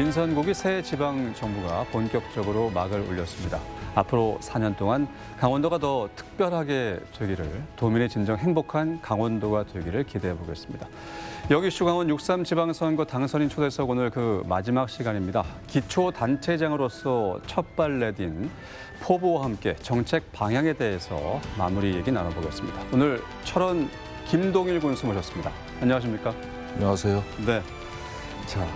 민선국이 새 지방 정부가 본격적으로 막을 올렸습니다. 앞으로 4년 동안 강원도가 더 특별하게 되기를, 도민의 진정 행복한 강원도가 되기를 기대해 보겠습니다. 여기 슈강원 6.3 지방선거 당선인 초대석 오늘 그 마지막 시간입니다. 기초단체장으로서 첫 발 내딘 포부와 함께 정책 방향에 대해서 마무리 얘기 나눠보겠습니다. 오늘 철원 김동일 군수 모셨습니다. 안녕하십니까? 안녕하세요. 네. 자,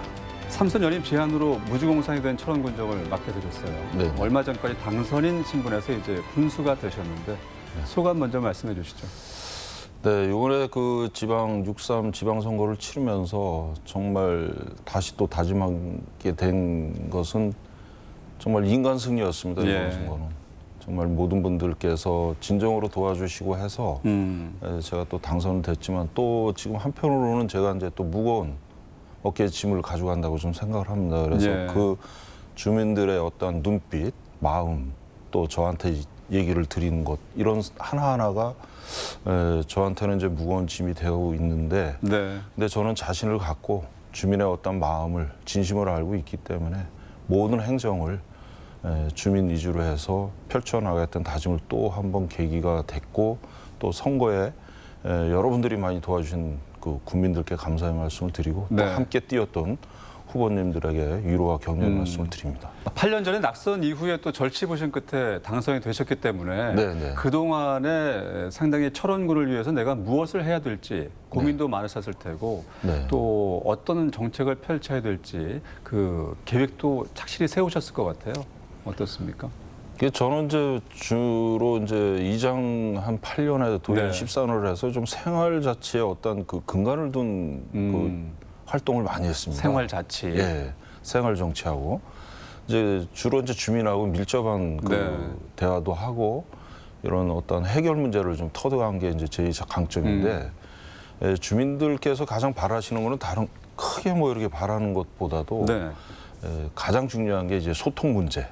삼선 연임 제안으로 무주공산이 된 철원군정을 맡게 되셨어요. 네. 얼마 전까지 당선인 신분에서 이제 군수가 되셨는데 소감 먼저 말씀해 주시죠. 네, 이번에 그 지방 6.3 지방선거를 치르면서 정말 다시 또 다짐하게 된 것은 정말 인간 승리였습니다. 이번 선거는. 정말 모든 분들께서 진정으로 도와주시고 해서 제가 또 당선됐지만 또 지금 한편으로는 제가 이제 또 무거운 어깨에 짐을 가져간다고 좀 생각을 합니다. 그래서 그 주민들의 어떤 눈빛, 마음, 또 저한테 얘기를 드리는 것, 이런 하나하나가 저한테는 이제 무거운 짐이 되고 있는데, 근데 저는 자신을 갖고 주민의 어떤 마음을, 진심을 알고 있기 때문에 모든 행정을 주민 위주로 해서 펼쳐나가겠다는 다짐을 또 한 번 계기가 됐고, 또 선거에 여러분들이 많이 도와주신 그 국민들께 감사의 말씀을 드리고 또 함께 뛰었던 후보님들에게 위로와 격려의 말씀을 드립니다. 8년 전에 낙선 이후에 또 절치부심 끝에 당선이 되셨기 때문에 그동안에 상당히 철원군을 위해서 내가 무엇을 해야 될지 고민도 많으셨을 테고 또 어떤 정책을 펼쳐야 될지 그 계획도 착실히 세우셨을 것 같아요. 어떻습니까? 저는 이제 주로 이제 이장 한 8년에 도인 14년을 해서 좀 생활 자체에 어떤 그 근간을 둔 그 활동을 많이 했습니다. 생활 자치. 예, 생활 정치하고 이제 주로 이제 주민하고 밀접한 그 대화도 하고 이런 어떤 해결 문제를 좀 터득한 게 이제 제 강점인데 주민들께서 가장 바라시는 거는 다른 크게 뭐 이렇게 바라는 것보다도 가장 중요한 게 이제 소통 문제.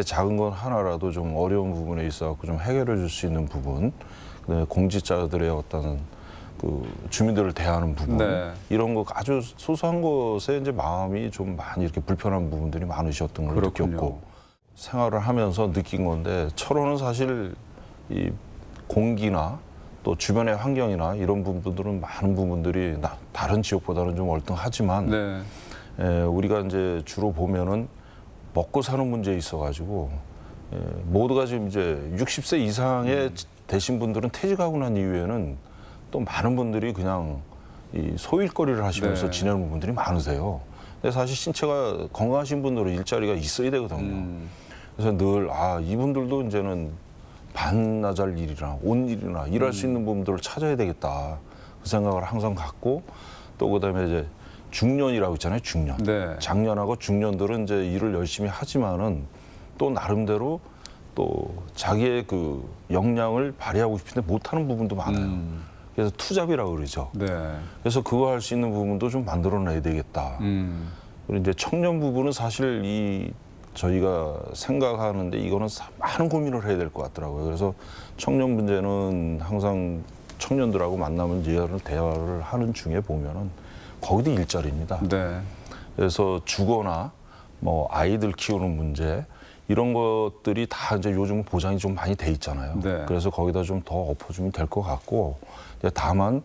작은 건 하나라도 좀 어려운 부분에 있어 좀 해결해 줄 수 있는 부분, 그다음에 공직자들의 어떤 그 주민들을 대하는 부분, 이런 거 아주 소소한 것에 이제 마음이 좀 많이 이렇게 불편한 부분들이 많으셨던 걸 느꼈고 생활을 하면서 느낀 건데, 철원은 사실 이 공기나 또 주변의 환경이나 이런 부분들은 많은 부분들이 다른 지역보다는 좀 월등하지만 우리가 이제 주로 보면은 먹고 사는 문제에 있어가지고 모두가 지금 이제 60세 이상의 되신 분들은 퇴직하고 난 이후에는 또 많은 분들이 그냥 이 소일거리를 하시면서 지내는 분들이 많으세요. 근데 사실 신체가 건강하신 분들은 일자리가 있어야 되거든요. 그래서 늘 이분들도 이제는 반나절 일이나 온 일이나 일할 수 있는 부분들을 찾아야 되겠다, 그 생각을 항상 갖고, 또 그다음에 이제 중년이라고 있잖아요. 중년. 장년하고 중년들은 이제 일을 열심히 하지만은 또 나름대로 또 자기의 그 역량을 발휘하고 싶은데 못하는 부분도 많아요. 그래서 투잡이라고 그러죠. 그래서 그거 할 수 있는 부분도 좀 만들어내야 되겠다. 그리고 이제 청년 부분은 사실 이 저희가 생각하는데 이거는 많은 고민을 해야 될 것 같더라고요. 그래서 청년 문제는 항상 청년들하고 만나면 대화를 하는 중에 보면은 거기도 일자리입니다. 그래서 주거나 뭐 아이들 키우는 문제, 이런 것들이 다 이제 요즘 보장이 좀 많이 돼 있잖아요. 그래서 거기다 좀 더 엎어주면 될 것 같고, 다만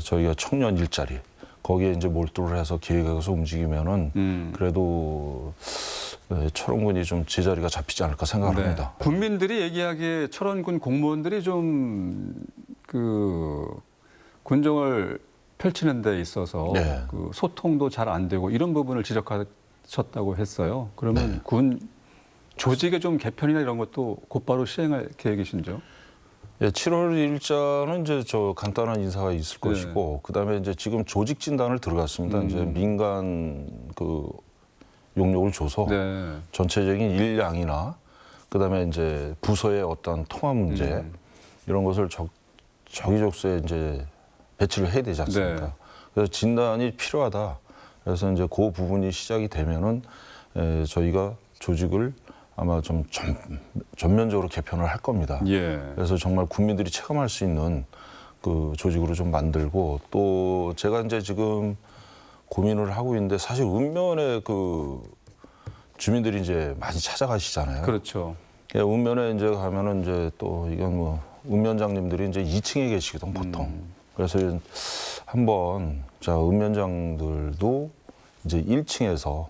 저희가 청년 일자리 거기에 이제 몰두를 해서 기획해서 움직이면은 그래도 철원군이 좀 제자리가 잡히지 않을까 생각을 합니다. 국민들이 얘기하기에 철원군 공무원들이 좀 그 군정을 펼치는 데 있어서 그 소통도 잘 안 되고 이런 부분을 지적하셨다고 했어요. 그러면 군 조직의 좀 개편이나 이런 것도 곧바로 시행할 계획이신죠? 7월 1일자는 이제 저 간단한 인사가 있을 것이고, 그다음에 이제 지금 조직 진단을 들어갔습니다. 이제 민간 그 용역을 줘서 전체적인 일량이나 그다음에 이제 부서의 어떤 통합 문제 이런 것을 저기저기에 이제 배치를 해야 되지 않습니까? 그래서 진단이 필요하다. 그래서 이제 그 부분이 시작이 되면은 저희가 조직을 아마 좀 전면적으로 개편을 할 겁니다. 그래서 정말 국민들이 체감할 수 있는 그 조직으로 좀 만들고, 또 제가 이제 지금 고민을 하고 있는데 사실 읍면에 그 주민들이 이제 많이 찾아가시잖아요. 그렇죠. 예, 읍면에 이제 가면은 이제 또 이건 뭐 읍면장님들이 이제 2층에 계시거든 보통. 그래서 한번 자 읍면장들도 이제 1층에서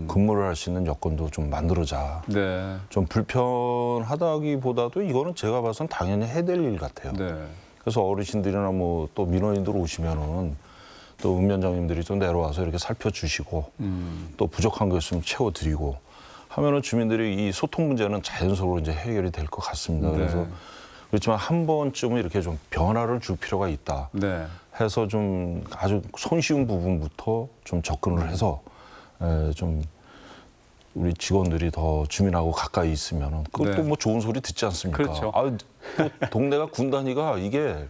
근무를 할 수 있는 여건도 좀 만들어자. 네. 좀 불편하다기보다도 이거는 제가 봐선 당연히 해야 될 일 같아요. 네. 그래서 어르신들이나 뭐 또 민원인들 오시면은 또 읍면장님들이 좀 내려와서 이렇게 살펴주시고 또 부족한 거 있으면 채워드리고 하면은 주민들이 이 소통 문제는 자연스러로 이제 해결이 될 것 같습니다. 네. 그래서 그렇지만 한 번쯤은 이렇게 좀 변화를 줄 필요가 있다 네. 해서 좀 아주 손쉬운 부분부터 좀 접근을 해서 좀 우리 직원들이 더 주민하고 가까이 있으면은 그것도 네. 뭐 좋은 소리 듣지 않습니까? 그렇죠. 또 동네가 군단위가 이게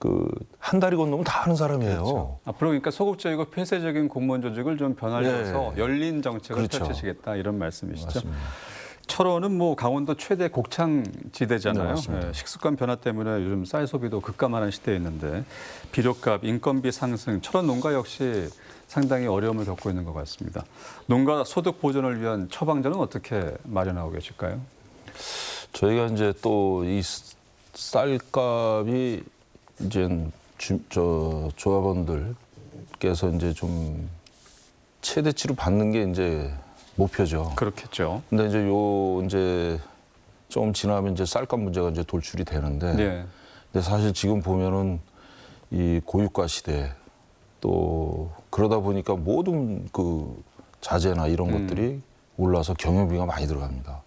그 한 다리 건너면 다 아는 사람이에요. 그렇죠. 앞으로 그러니까 소극적이고 폐쇄적인 공무원 조직을 좀 변화해서 네. 열린 정책을 그렇죠. 펼치시겠다 이런 말씀이시죠. 맞습니다. 철원은 뭐 강원도 최대 곡창 지대잖아요. 네, 맞습니다. 식습관 변화 때문에 요즘 쌀 소비도 급감하는 시대에 있는데 비료값, 인건비 상승, 철원 농가 역시 상당히 어려움을 겪고 있는 것 같습니다. 농가 소득 보전을 위한 처방전은 어떻게 마련하고 계실까요? 저희가 이제 또 이 쌀값이 이제 조합원들께서 이제 좀 최대치로 받는 게 이제 목표죠. 그렇겠죠. 근데 이제 좀 지나면 이제 쌀값 문제가 이제 돌출이 되는데, 네. 근데 사실 지금 보면은 이 고유가 시대 또 그러다 보니까 모든 그 자재나 이런 것들이 올라서 경영비가 많이 들어갑니다.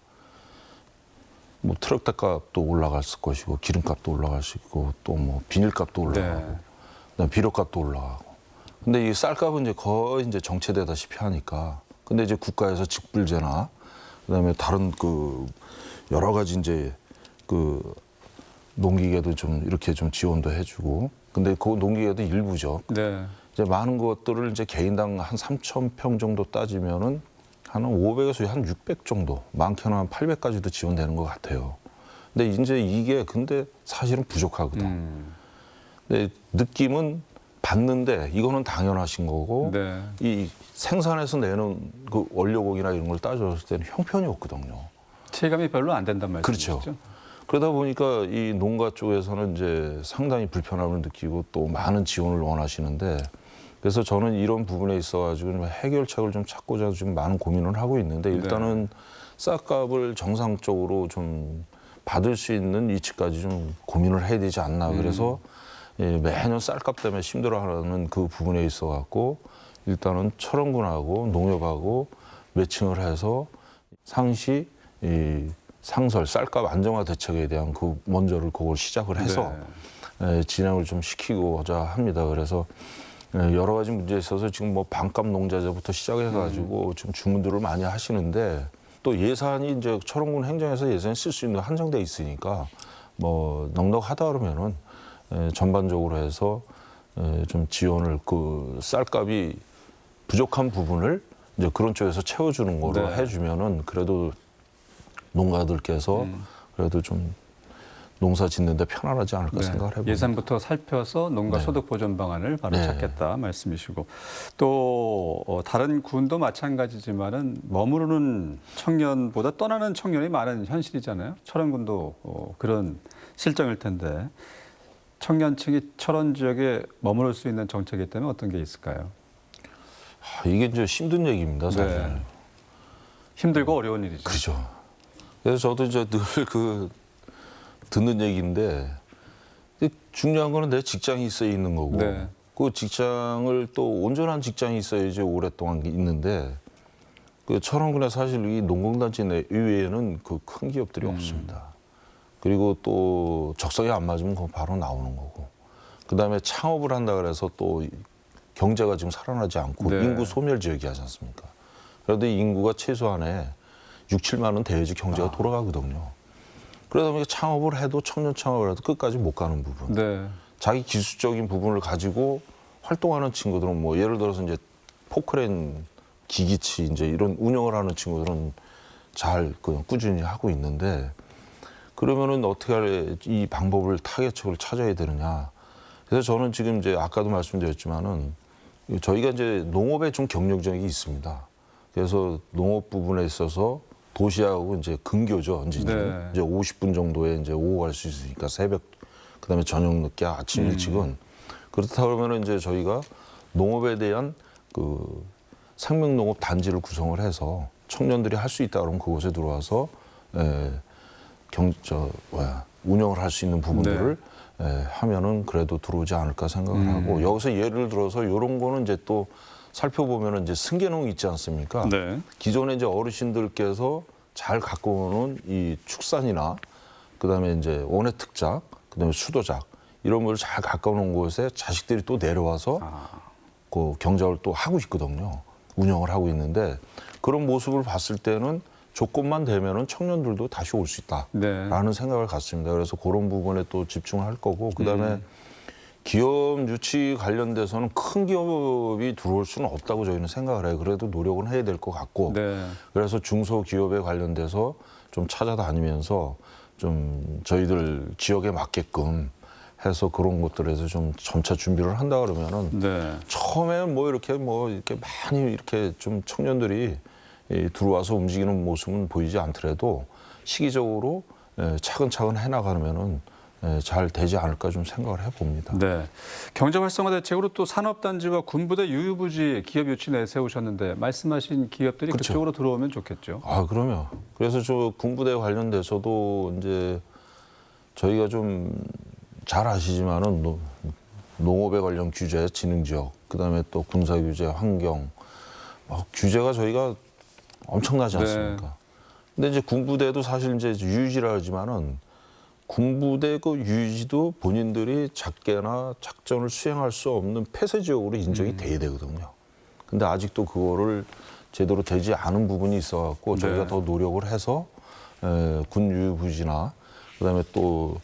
뭐 트럭 값도 올라갔을 것이고 기름값도 올라갈 수 있고 또 뭐 비닐값도 올라가고 네. 그다음 비료값도 올라가고. 근데 이 쌀값은 이제 거의 이제 정체되다시피 하니까. 근데 이제 국가에서 직불제나 그다음에 다른 그 여러 가지 이제 그 농기계도 좀 이렇게 좀 지원도 해주고. 근데 그 농기계도 일부죠. 네. 이제 많은 것들을 이제 개인당 한 3,000평 정도 따지면은 한 500에서 한 600 정도, 많게는 한 800까지도 지원되는 것 같아요. 근데 이제 이게 근데 사실은 부족하거든. 근데 느낌은 받는데 이거는 당연하신 거고 네. 이 생산해서 내는 그 원료고기나 이런 걸 따졌을 때는 형편이 없거든요. 체감이 별로 안 된단 말씀이시죠? 그렇죠. 그러다 보니까 이 농가 쪽에서는 이제 상당히 불편함을 느끼고 또 많은 지원을 원하시는데 그래서 저는 이런 부분에 있어가지고 해결책을 좀 찾고자 좀 많은 고민을 하고 있는데 일단은 쌀값을 정상적으로 좀 받을 수 있는 위치까지 좀 고민을 해야 되지 않나. 그래서 매년 쌀값 때문에 힘들어하는 그 부분에 있어갖고 일단은 철원군하고 농협하고 매칭을 해서 상시 이 상설 쌀값 안정화 대책에 대한 그 먼저를 그걸 시작을 해서 진행을 좀 시키고자 합니다. 그래서 여러 가지 문제에 있어서 지금 뭐 반값 농자재부터 시작해가지고 지금 주문들을 많이 하시는데 또 예산이 이제 철원군 행정에서 예산이 쓸 수 있는 한정돼 있으니까 뭐 넉넉하다 그러면은 전반적으로 해서 좀 지원을 그 쌀값이 부족한 부분을 이제 그런 쪽에서 채워주는 거로 네. 해주면은 그래도 농가들께서 그래도 좀 농사 짓는데 편안하지 않을까 생각을 해봅니다. 예산부터 살펴서 농가 네. 소득 보전 방안을 바로 네. 찾겠다 말씀이시고 또 다른 군도 마찬가지지만은 머무르는 청년보다 떠나는 청년이 많은 현실이잖아요. 철원군도 그런 실정일 텐데 청년층이 철원 지역에 머무를 수 있는 정책이 있다면 어떤 게 있을까요? 이게 이제 힘든 얘기입니다, 사실. 네. 힘들고 어려운 일이죠. 그죠. 그래서 저도 이제 늘 그 듣는 얘기인데 중요한 거는 내 직장이 있어야 있는 거고 네. 그 직장을 또 온전한 직장이 있어야지 오랫동안 있는데 그 철원군에 사실 이 농공단지 내 이외에는 그 큰 기업들이 없습니다. 그리고 또 적성에 안 맞으면 그거 바로 나오는 거고 그다음에 창업을 한다 그래서 또 경제가 지금 살아나지 않고 네. 인구 소멸 지역이 하지 않습니까? 그래도 이 인구가 최소한에 6, 7만은 돼야지 경제가 돌아가거든요. 그러다 보니까 창업을 해도 청년 창업을 해도 끝까지 못 가는 부분. 네. 자기 기술적인 부분을 가지고 활동하는 친구들은 뭐 예를 들어서 이제 포크레인 기기치 이제 이런 운영을 하는 친구들은 잘 그냥 꾸준히 하고 있는데 그러면은 어떻게 할래 이 방법을 타개책을 찾아야 되느냐. 그래서 저는 지금 이제 아까도 말씀드렸지만은 저희가 이제 농업에 좀 경쟁력이 있습니다. 그래서 농업 부분에 있어서 도시하고 이제 근교죠. 이제, 네. 이제 50분 정도에 이제 오고 갈 수 있으니까 새벽, 그다음에 저녁 늦게 아침 일찍은 그렇다 그러면 이제 저희가 농업에 대한 그 생명농업 단지를 구성을 해서 청년들이 할 수 있다 그러면 그곳에 들어와서 운영을 할 수 있는 부분들을 하면은 그래도 들어오지 않을까 생각을 하고 여기서 예를 들어서 이런 거는 이제 또 살펴보면은 이제 승계농 있지 않습니까? 네. 기존에 이제 어르신들께서 잘 갖고 오는 이 축산이나 그다음에 이제 원예 특작, 그다음에 수도작 이런 걸 잘 갖고 오는 곳에 자식들이 또 내려와서 그 경작을 또 하고 있거든요. 운영을 하고 있는데 그런 모습을 봤을 때는 조건만 되면은 청년들도 다시 올 수 있다라는 네. 생각을 갖습니다. 그래서 그런 부분에 또 집중을 할 거고 그다음에 기업 유치 관련돼서는 큰 기업이 들어올 수는 없다고 저희는 생각을 해요. 그래도 노력은 해야 될 것 같고 네. 그래서 중소기업에 관련돼서 좀 찾아다니면서 좀 저희들 지역에 맞게끔 해서 그런 것들에서 좀 점차 준비를 한다 그러면은 네. 처음에는 뭐 이렇게 많이 이렇게 좀 청년들이 들어와서 움직이는 모습은 보이지 않더라도 시기적으로 차근차근 해나가면은 잘 되지 않을까 좀 생각을 해봅니다. 네. 경제 활성화 대책으로 또 산업단지와 군부대 유휴부지 기업 유치 내세우셨는데 말씀하신 기업들이 그렇죠. 그쪽으로 들어오면 좋겠죠. 아, 그럼요. 그래서 저 군부대 관련돼서도 이제 저희가 좀 잘 아시지만은 농업에 관련 규제, 진흥지역, 그다음에 또 군사 규제, 환경, 규제가 저희가 엄청나지 않습니까? 근데 이제 군부대도 사실 이제 유유지라 하지만은 군부대 그 유유지도 본인들이 작게나 작전을 수행할 수 없는 폐쇄 지역으로 인정이 돼야 되거든요. 근데 아직도 그거를 제대로 되지 않은 부분이 있어갖고 저희가 더 노력을 해서 군 유유부지나 그다음에 또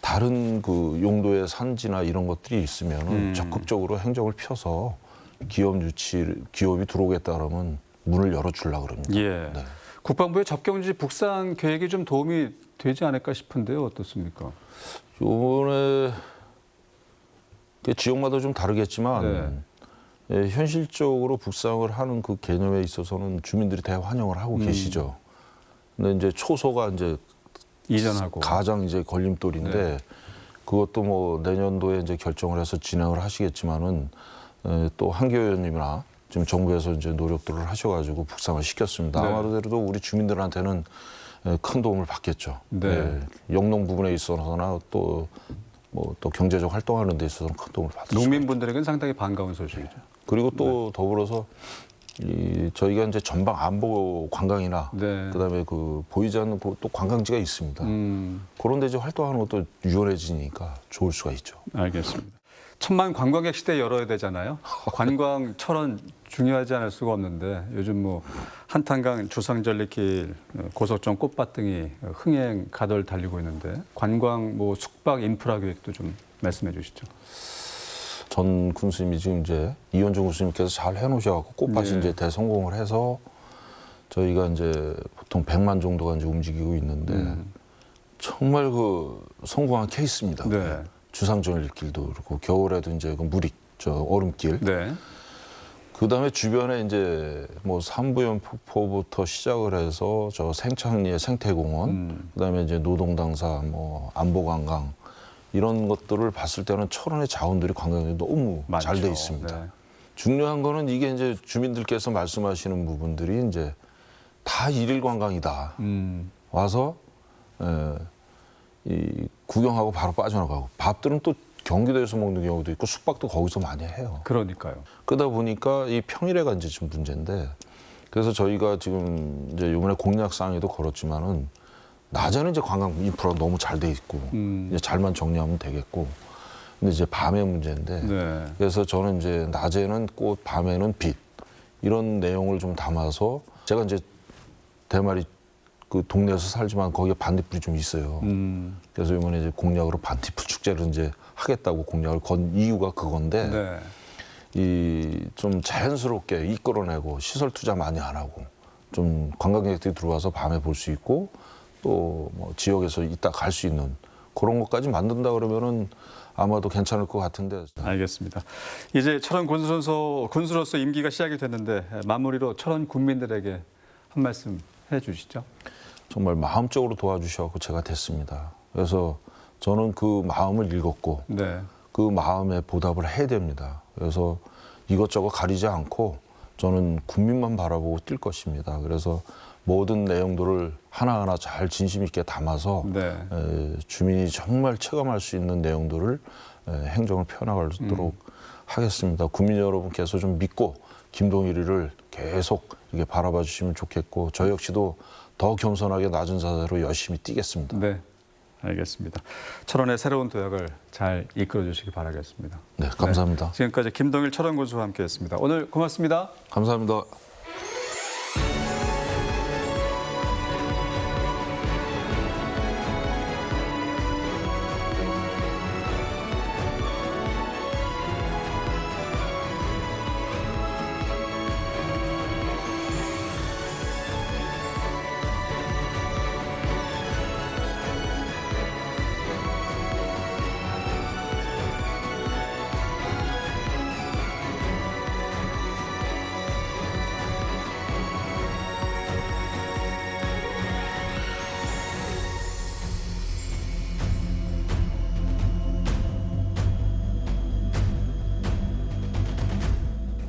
다른 그 용도의 산지나 이런 것들이 있으면은 적극적으로 행정을 펴서 기업이 들어오겠다 그러면 문을 열어주려고 그럽니다. 예. 네. 국방부의 접경지 북상 계획이 좀 도움이 되지 않을까 싶은데요. 어떻습니까? 요번에 지역마다 좀 다르겠지만 현실적으로 북상을 하는 그 개념에 있어서는 주민들이 대환영을 하고 계시죠. 근데 이제 초소가 이제 이전하고. 가장 이제 걸림돌인데 그것도 뭐 내년도에 이제 결정을 해서 진행을 하시겠지만은 또 한교 의원님이나 지금 정부에서 이제 노력들을 하셔가지고 북상을 시켰습니다. 네. 아마도 우리 주민들한테는 큰 도움을 받겠죠. 네. 영농 부분에 있어서나 또 경제적 활동하는 데 있어서는 큰 도움을 받을 수 있죠. 농민분들에게는 상당히 반가운 소식이죠. 그리고 또 더불어서 저희가 이제 전방 안보 관광이나 그다음에 그 보이지 않는 또 관광지가 있습니다. 그런 데 이제 활동하는 것도 유연해지니까 좋을 수가 있죠. 알겠습니다. 천만 관광객 시대 열어야 되잖아요. 관광 철원 중요하지 않을 수가 없는데 요즘 뭐 한탄강 주상절리길 고속정 꽃밭 등이 흥행 가도를 달리고 있는데 관광 뭐 숙박 인프라 계획도 좀 말씀해 주시죠. 전 군수님이 지금 이제 이현중 군수님께서 잘 해놓으셔갖고 꽃밭이 이제 대성공을 해서 저희가 이제 보통 100만 정도가 이제 움직이고 있는데 정말 그 성공한 케이스입니다. 네. 주상절리길도 그렇고 겨울에도 이제 그 얼음길. 네. 그다음에 주변에 이제 뭐 삼부연 폭포부터 시작을 해서 저 생창리의 생태공원, 그다음에 이제 노동당사, 뭐 안보관광 이런 것들을 봤을 때는 철원의 자원들이 관광이 너무 잘 돼 있습니다. 네. 중요한 거는 이게 이제 주민들께서 말씀하시는 부분들이 이제 다 일일 관광이다. 와서 이 구경하고 바로 빠져나가고 밥들은 또 경기도에서 먹는 경우도 있고 숙박도 거기서 많이 해요. 그러니까요. 그러다 보니까 이 평일에가 이제 좀 문제인데 그래서 저희가 지금 이제 이번에 공약상에도 걸었지만은 낮에는 이제 관광 인프라가 너무 잘 돼 있고 이제 잘만 정리하면 되겠고 근데 이제 밤의 문제인데 네. 그래서 저는 이제 낮에는 꽃, 밤에는 빛 이런 내용을 좀 담아서 제가 이제 대마리 그 동네에서 살지만 거기에 반딧불이 좀 있어요. 그래서 이번에 이제 공약으로 반딧불 축제를 이제 하겠다고 공약을 건 이유가 그건데 네. 이 좀 자연스럽게 이끌어내고 시설 투자 많이 안 하고 좀 관광객들이 들어와서 밤에 볼 수 있고 또 뭐 지역에서 이따 갈 수 있는 그런 것까지 만든다 그러면은 아마도 괜찮을 것 같은데. 알겠습니다. 이제 철원 군수로서 임기가 시작이 됐는데 마무리로 철원 국민들에게 한 말씀 해주시죠. 정말 마음적으로 도와주셔서 제가 됐습니다. 그래서 저는 그 마음을 읽었고 네. 그 마음에 보답을 해야 됩니다. 그래서 이것저것 가리지 않고 저는 국민만 바라보고 뛸 것입니다. 그래서 모든 내용들을 하나하나 잘 진심 있게 담아서 네. 주민이 정말 체감할 수 있는 내용들을 행정을 펴나가도록 하겠습니다. 국민 여러분께서 좀 믿고 김동일이를 계속 이렇게 바라봐 주시면 좋겠고 저 역시도 더 겸손하게 낮은 자세로 열심히 뛰겠습니다. 네. 알겠습니다. 철원의 새로운 도약을 잘 이끌어 주시기 바라겠습니다. 네, 감사합니다. 네. 지금까지 김동일 철원 군수와 함께했습니다. 오늘 고맙습니다. 감사합니다.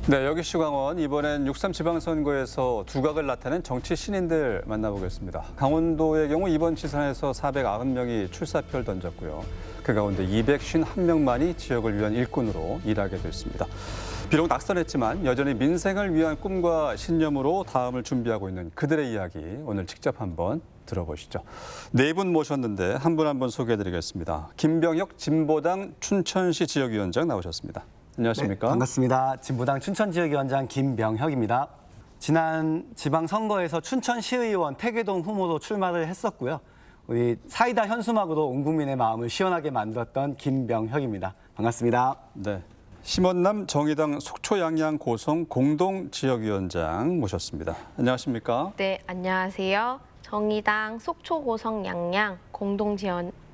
네, 여기 시광원 이번엔 6.3 지방선거에서 두각을 나타낸 정치 신인들 만나보겠습니다. 강원도의 경우 이번 지선에서 490명이 출사표를 던졌고요. 그 가운데 251명만이 지역을 위한 일꾼으로 일하게 됐습니다. 비록 낙선했지만 여전히 민생을 위한 꿈과 신념으로 다음을 준비하고 있는 그들의 이야기 오늘 직접 한번 들어보시죠. 네 분 모셨는데 한 분 한 분 소개해드리겠습니다. 김병혁 진보당 춘천시 지역위원장 나오셨습니다. 안녕하십니까? 네, 반갑습니다. 진보당 춘천지역위원장 김병혁입니다. 지난 지방선거에서 춘천시의원 태계동 후보로 출마를 했었고요. 우리 사이다 현수막으로 온 국민의 마음을 시원하게 만들었던 김병혁입니다. 반갑습니다. 네. 심원남 정의당 속초 양양 고성 공동 지역위원장 모셨습니다. 안녕하십니까? 네, 안녕하세요. 정의당 속초 고성 양양 공동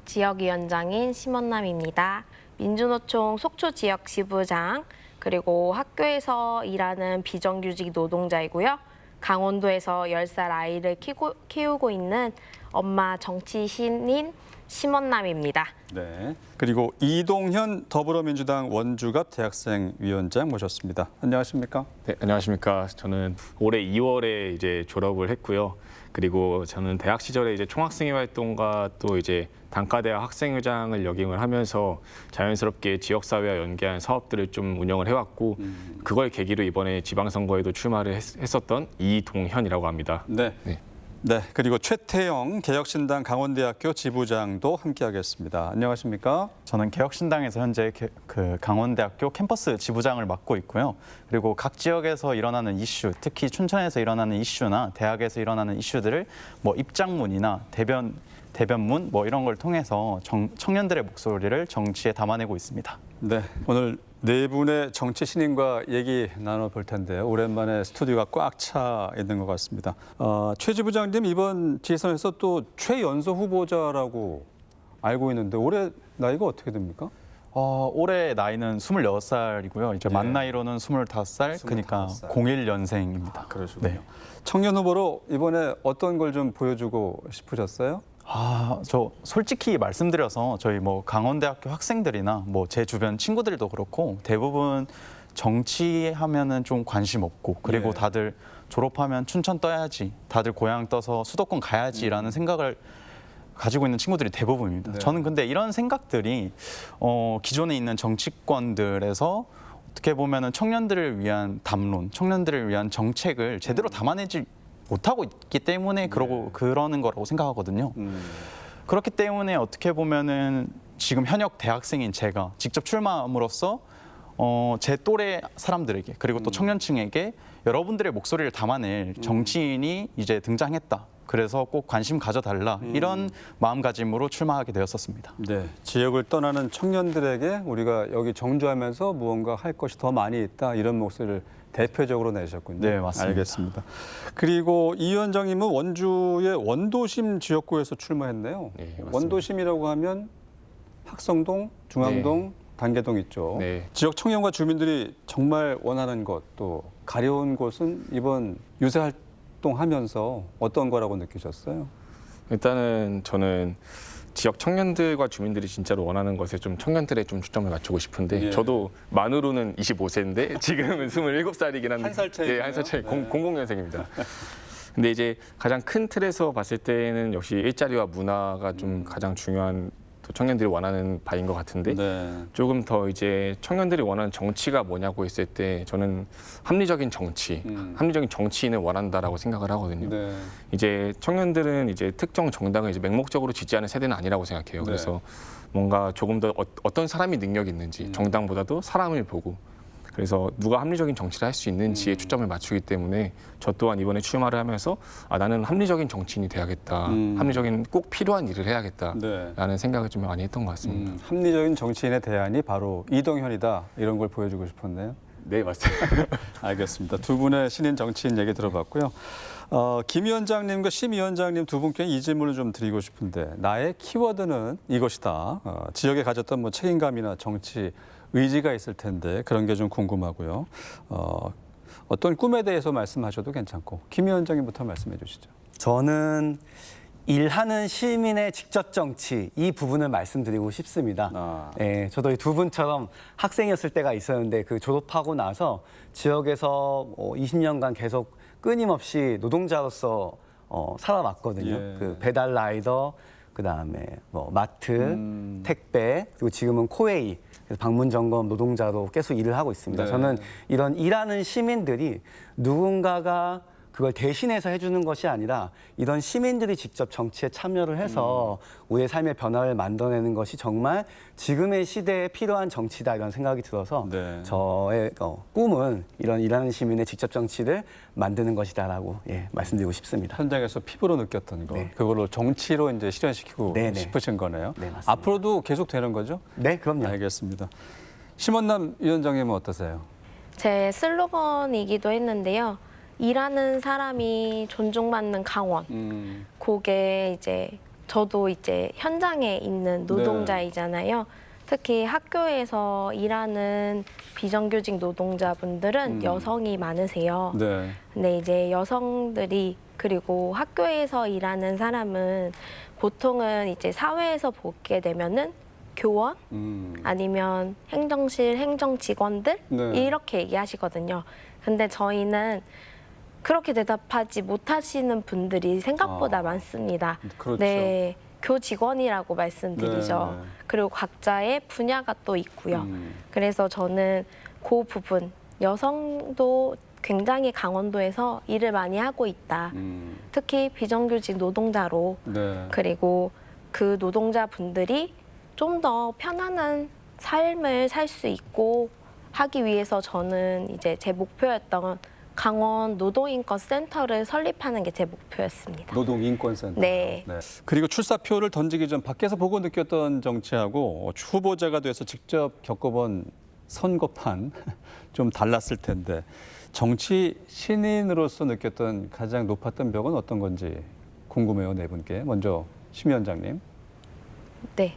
지역위원장인 심원남입니다. 민주노총 속초 지역 지부장, 그리고 학교에서 일하는 비정규직 노동자이고요. 강원도에서 10살 아이를 키우고 있는 엄마 정치 신인 심원남입니다. 네. 그리고 이동현 더불어민주당 원주갑 대학생위원장 모셨습니다. 안녕하십니까? 네, 안녕하십니까. 저는 올해 2월에 이제 졸업을 했고요. 그리고 저는 대학 시절에 이제 총학생회 활동과 또 이제 단과대학 학생회장을 역임을 하면서 자연스럽게 지역사회와 연계한 사업들을 좀 운영을 해왔고 그걸 계기로 이번에 지방선거에도 출마를 했었던 이동현이라고 합니다. 네. 네. 네. 그리고 최태영 개혁신당 강원대학교 지부장도 함께하겠습니다. 안녕하십니까? 저는 개혁신당에서 현재 그 강원대학교 캠퍼스 지부장을 맡고 있고요. 그리고 각 지역에서 일어나는 이슈, 특히 춘천에서 일어나는 이슈나 대학에서 일어나는 이슈들을 뭐 입장문이나 대변문 뭐 이런 걸 통해서 청년들의 목소리를 정치에 담아내고 있습니다. 네. 오늘 네 분의 정치 신인과 얘기 나눠볼 텐데요. 오랜만에 스튜디오가 꽉 차 있는 것 같습니다. 최 지부장님 이번 지선에서 또 최연소 후보자라고 알고 있는데 올해 나이가 어떻게 됩니까? 올해 나이는 26살이고요. 이제 예. 만 나이로는 25살, 그러니까 25살. 01년생입니다. 그러시군요. 네. 청년 후보로 이번에 어떤 걸 좀 보여주고 싶으셨어요? 저 솔직히 말씀드려서 저희 뭐 강원대학교 학생들이나 뭐 제 주변 친구들도 그렇고 대부분 정치하면은 좀 관심 없고 그리고 예. 다들 졸업하면 춘천 떠야지, 다들 고향 떠서 수도권 가야지라는 생각을 가지고 있는 친구들이 대부분입니다. 네. 저는 근데 이런 생각들이 기존에 있는 정치권들에서 어떻게 보면은 청년들을 위한 담론, 청년들을 위한 정책을 제대로 담아내지 못하고 있기 때문에 그러는 거라고 생각하거든요. 그렇기 때문에 어떻게 보면은 지금 현역 대학생인 제가 직접 출마함으로써 제 또래 사람들에게 그리고 또 청년층에게 여러분들의 목소리를 담아낼 정치인이 이제 등장했다. 그래서 꼭 관심 가져달라 이런 마음가짐으로 출마하게 되었었습니다. 네, 지역을 떠나는 청년들에게 우리가 여기 정주하면서 무언가 할 것이 더 많이 있다 이런 목소리를 대표적으로 내셨군요. 네, 맞습니다. 알겠습니다. 그리고 이 위원장님은 원주의 원도심 지역구에서 출마했네요. 네, 맞습니다. 원도심이라고 하면 학성동, 중앙동, 단계동 있죠. 네. 지역 청년과 주민들이 정말 원하는 것, 또 가려운 곳은 이번 유세 활동하면서 어떤 거라고 느끼셨어요? 일단은 저는 지역 청년들과 주민들이 진짜로 원하는 것에 좀 청년들의 좀 초점을 맞추고 싶은데 예. 저도 만으로는 25세인데 지금은 27살이긴 한데 한살 차이네요. 예, 한 살 차이. 네. 00년생입니다. 근데 이제 가장 큰 틀에서 봤을 때는 역시 일자리와 문화가 좀 가장 중요한 또 청년들이 원하는 바인 것 같은데 네. 조금 더 이제 청년들이 원하는 정치가 뭐냐고 했을 때 저는 합리적인 정치, 합리적인 정치인을 원한다라고 생각을 하거든요. 네. 이제 청년들은 이제 특정 정당을 이제 맹목적으로 지지하는 세대는 아니라고 생각해요. 네. 그래서 뭔가 조금 더 어떤 사람이 능력이 있는지 정당보다도 사람을 보고 그래서 누가 합리적인 정치를 할 수 있는지에 초점을 맞추기 때문에 저 또한 이번에 출마를 하면서 아, 나는 합리적인 정치인이 돼야겠다. 합리적인 꼭 필요한 일을 해야겠다라는 네. 생각을 좀 많이 했던 것 같습니다. 합리적인 정치인의 대안이 바로 이동현이다. 이런 걸 보여주고 싶었네요. 네, 맞습니다. 알겠습니다. 두 분의 신인 정치인 얘기 들어봤고요. 김 위원장님과 심 위원장님 두 분께 이 질문을 좀 드리고 싶은데 나의 키워드는 이것이다. 지역에 가졌던 뭐 책임감이나 정치 의지가 있을 텐데 그런 게 좀 궁금하고요. 어떤 꿈에 대해서 말씀하셔도 괜찮고 김 위원장님부터 말씀해 주시죠. 저는 일하는 시민의 직접 정치 이 부분을 말씀드리고 싶습니다. 아. 예, 저도 이 두 분처럼 학생이었을 때가 있었는데 그 졸업하고 나서 지역에서 20년간 계속 끊임없이 노동자로서 살아왔거든요. 예. 그 배달 라이더, 그 다음에 뭐 마트, 택배, 그리고 지금은 코웨이. 그래서 방문 점검 노동자로 계속 일을 하고 있습니다. 네. 저는 이런 일하는 시민들이 누군가가 그걸 대신해서 해주는 것이 아니라 이런 시민들이 직접 정치에 참여를 해서 우리의 삶의 변화를 만들어내는 것이 정말 지금의 시대에 필요한 정치다 이런 생각이 들어서 네. 저의 꿈은 이런 일하는 시민의 직접 정치를 만드는 것이다라고 말씀드리고 싶습니다. 현장에서 피부로 느꼈던 거, 네. 그걸로 정치로 이제 실현시키고 네, 네. 싶으신 거네요. 네, 맞습니다. 앞으로도 계속 되는 거죠? 네, 그럼요. 알겠습니다. 심원남 위원장님은 어떠세요? 제 슬로건이기도 했는데요. 일하는 사람이 존중받는 강원. 그게 이제 저도 이제 현장에 있는 노동자이잖아요. 특히 학교에서 일하는 비정규직 노동자분들은 여성이 많으세요. 네. 근데 이제 여성들이 그리고 학교에서 일하는 사람은 보통은 이제 사회에서 보게 되면은 교원 아니면 행정실 행정직원들 네. 이렇게 얘기하시거든요. 근데 저희는 그렇게 대답하지 못하시는 분들이 생각보다 많습니다. 그렇죠. 네, 교직원이라고 말씀드리죠. 네. 그리고 각자의 분야가 또 있고요. 그래서 저는 그 부분 여성도 굉장히 강원도에서 일을 많이 하고 있다. 특히 비정규직 노동자로 네. 그리고 그 노동자분들이 좀 더 편안한 삶을 살 수 있고 하기 위해서 저는 이제 제 목표였던 강원 노동인권센터를 설립하는 게 제 목표였습니다. 노동인권센터. 네. 그리고 출사표를 던지기 전 밖에서 보고 느꼈던 정치하고 후보자가 돼서 직접 겪어본 선거판 좀 달랐을 텐데 정치 신인으로서 느꼈던 가장 높았던 벽은 어떤 건지 궁금해요, 네 분께. 먼저 심 위원장님. 네.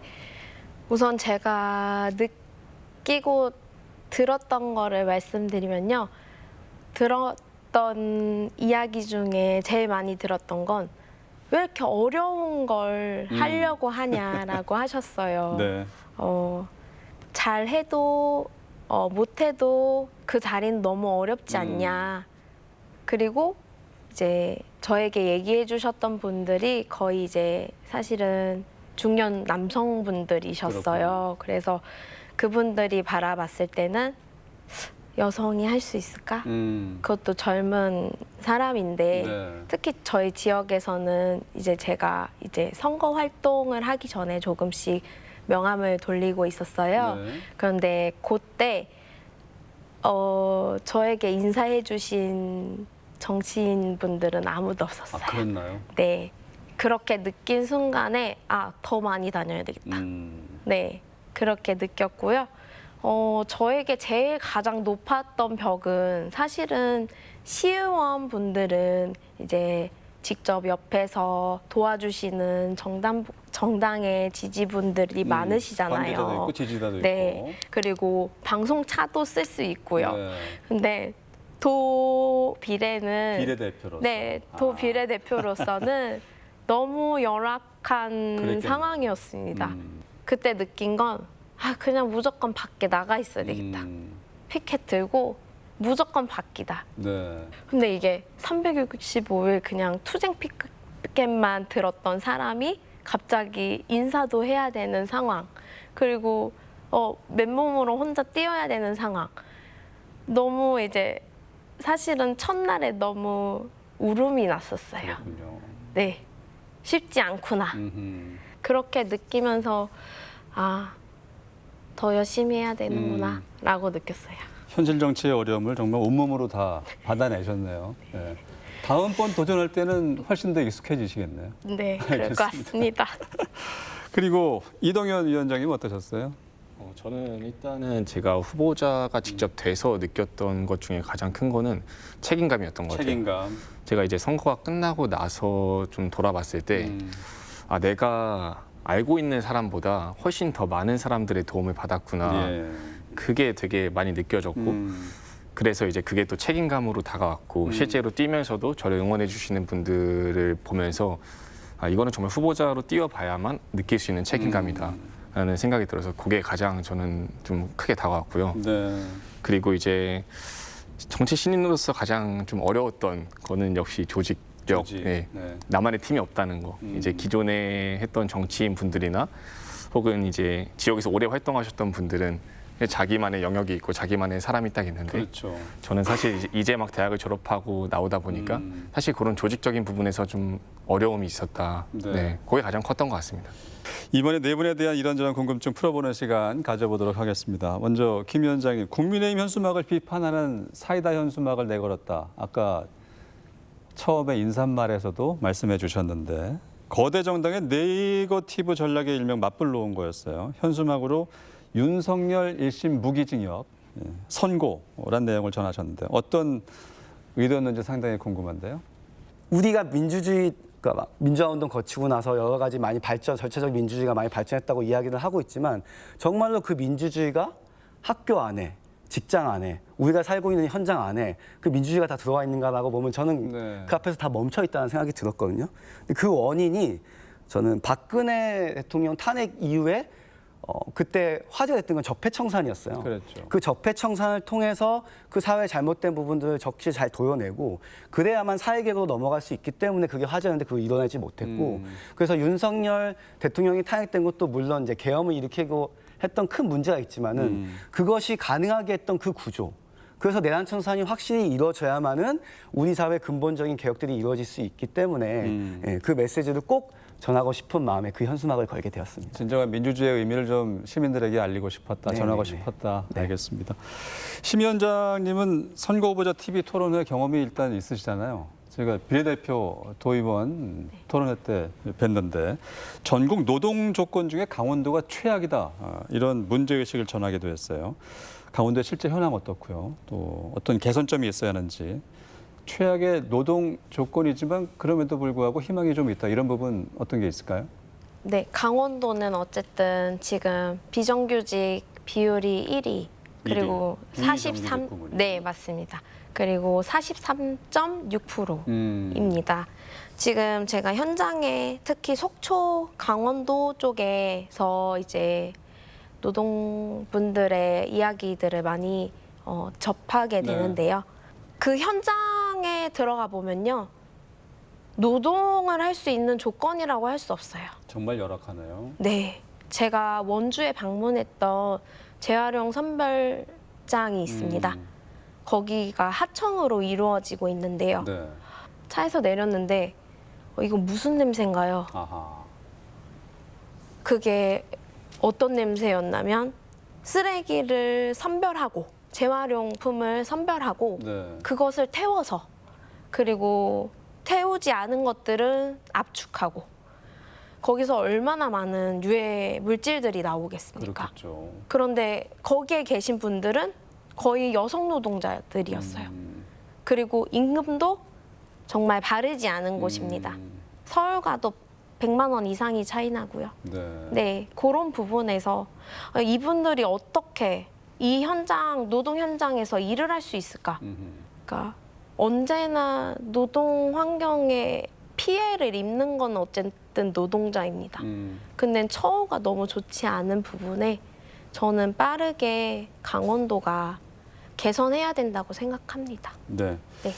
우선 제가 느끼고 들었던 거를 말씀드리면요. 들었던 이야기 중에 제일 많이 들었던 건 왜 이렇게 어려운 걸 하려고 하냐라고 하셨어요. 네. 잘해도 못해도 그 자리는 너무 어렵지 않냐. 그리고 이제 저에게 얘기해 주셨던 분들이 거의 이제 사실은 중년 남성분들이셨어요. 그래서 그분들이 바라봤을 때는 여성이 할 수 있을까? 그것도 젊은 사람인데 네. 특히 저희 지역에서는 이제 제가 이제 선거 활동을 하기 전에 조금씩 명함을 돌리고 있었어요. 네. 그런데 그때 저에게 인사해 주신 정치인 분들은 아무도 없었어요. 아, 그랬나요? 네. 그렇게 느낀 순간에 더 많이 다녀야 되겠다. 네. 그렇게 느꼈고요. 저에게 제일 가장 높았던 벽은 사실은 시의원 분들은 이제 직접 옆에서 도와주시는 정당의 지지분들이 많으시잖아요. 관계자도 있고 지지자도 네. 있고. 그리고 방송차도 쓸 수 있고요. 네. 근데 도 비례는 비례대표로서. 네, 도 아. 비례대표로서는 너무 열악한 그랬겠네요. 상황이었습니다. 그때 느낀 건 그냥 무조건 밖에 나가 있어야 되겠다. 피켓 들고 무조건 바뀌다. 네. 근데 이게 365일 그냥 투쟁 피켓만 들었던 사람이 갑자기 인사도 해야 되는 상황. 그리고 맨몸으로 혼자 뛰어야 되는 상황. 너무 이제 사실은 첫날에 너무 울음이 났었어요. 그렇군요. 네, 쉽지 않구나. 그렇게 느끼면서 더 열심히 해야 되는구나 라고 느꼈어요. 현실 정치의 어려움을 정말 온몸으로 다 받아내셨네요. 네. 다음번 도전할 때는 훨씬 더 익숙해지시겠네요. 네, 그럴 것 같습니다. 그리고 이동현 위원장님 어떠셨어요? 저는 일단은 제가 후보자가 직접 돼서 느꼈던 것 중에 가장 큰 거는 책임감이었던 것 같아요. 책임감. 제가 이제 선거가 끝나고 나서 좀 돌아봤을 때 내가 알고 있는 사람보다 훨씬 더 많은 사람들의 도움을 받았구나. 예. 그게 되게 많이 느껴졌고 그래서 이제 그게 또 책임감으로 다가왔고 실제로 뛰면서도 저를 응원해 주시는 분들을 보면서 이거는 정말 후보자로 뛰어봐야만 느낄 수 있는 책임감이다 라는 생각이 들어서 그게 가장 저는 좀 크게 다가왔고요. 네. 그리고 이제 정치 신인으로서 가장 좀 어려웠던 거는 역시 조직력. 조직. 네. 네. 나만의 팀이 없다는 거. 이제 기존에 했던 정치인 분들이나 혹은 이제 지역에서 오래 활동하셨던 분들은 자기만의 영역이 있고 자기만의 사람이 딱 있는데 그렇죠. 저는 사실 이제 막 대학을 졸업하고 나오다 보니까 사실 그런 조직적인 부분에서 좀 어려움이 있었다. 네. 네, 그게 가장 컸던 것 같습니다. 이번에 네 분에 대한 이런저런 궁금증 풀어보는 시간 가져보도록 하겠습니다. 먼저 김 위원장님, 국민의힘 현수막을 비판하는 사이다 현수막을 내걸었다. 아까 처음에 인사말에서도 말씀해 주셨는데 거대 정당의 네거티브 전략의 일명 맞불로 온 거였어요. 현수막으로 윤석열 1심 무기징역 선고란 내용을 전하셨는데 어떤 의도였는지 상당히 궁금한데요. 우리가 민주화 운동 거치고 나서 여러 가지 많이 절차적 민주주의가 많이 발전했다고 이야기를 하고 있지만 정말로 그 민주주의가 학교 안에, 직장 안에, 우리가 살고 있는 현장 안에 그 민주주의가 다 들어와 있는가라고 보면 저는 네. 그 앞에서 다 멈춰 있다는 생각이 들었거든요. 근데 그 원인이 저는 박근혜 대통령 탄핵 이후에 그때 화제가 됐던 건 적폐청산이었어요. 그랬죠. 그 적폐청산을 통해서 그 사회의 잘못된 부분들을 적시 잘 도려내고 그래야만 사회계로 넘어갈 수 있기 때문에 그게 화제였는데 그걸 이뤄내지 못했고 그래서 윤석열 대통령이 탄핵된 것도 물론 이제 계엄을 일으키고 했던 큰 문제가 있지만은 그것이 가능하게 했던 그 구조. 그래서 내란청산이 확실히 이루어져야만은 우리 사회 근본적인 개혁들이 이루어질 수 있기 때문에 그 메시지를 꼭 전하고 싶은 마음에 그 현수막을 걸게 되었습니다. 진정한 민주주의의 의미를 좀 시민들에게 알리고 싶었다, 전하고 싶었다. 네. 알겠습니다. 심 위원장님은 선거 후보자 TV 토론회 경험이 일단 있으시잖아요. 제가 비례대표 도의원 토론회 때 뵀는데 전국 노동 조건 중에 강원도가 최악이다. 이런 문제의식을 전하기도 했어요. 강원도의 실제 현황 어떻고요? 또 어떤 개선점이 있어야 하는지. 최악의 노동 조건이지만 그럼에도 불구하고 희망이 좀 있다. 이런 부분 어떤 게 있을까요? 네, 강원도는 어쨌든 지금 비정규직 비율이 1위 그리고 비정규직 43 부문이요? 네, 맞습니다. 그리고 43.6%입니다. 지금 제가 현장에 특히 속초 강원도 쪽에서 이제 노동분들의 이야기들을 많이 접하게 되는데요. 그 현장에 들어가 보면요. 노동을 할 수 있는 조건이라고 할 수 없어요. 정말 열악하네요. 네. 제가 원주에 방문했던 재활용 선별장이 있습니다. 거기가 하청으로 이루어지고 있는데요. 네. 차에서 내렸는데 이거 무슨 냄새인가요? 아하. 그게 어떤 냄새였냐면 쓰레기를 선별하고 재활용품을 선별하고 네. 그것을 태워서 그리고 태우지 않은 것들은 압축하고 거기서 얼마나 많은 유해 물질들이 나오겠습니까? 그렇겠죠. 그런데 거기에 계신 분들은 거의 여성 노동자들이었어요. 그리고 임금도 정말 바르지 않은 곳입니다. 서울과도 100만 원 이상이 차이 나고요. 네. 네, 그런 부분에서 이분들이 어떻게 이 현장, 노동 현장에서 일을 할 수 있을까? 그러니까 언제나 노동 환경에 피해를 입는 건 어쨌든 노동자입니다. 근데 처우가 너무 좋지 않은 부분에 저는 빠르게 강원도가 개선해야 된다고 생각합니다. 네. 네.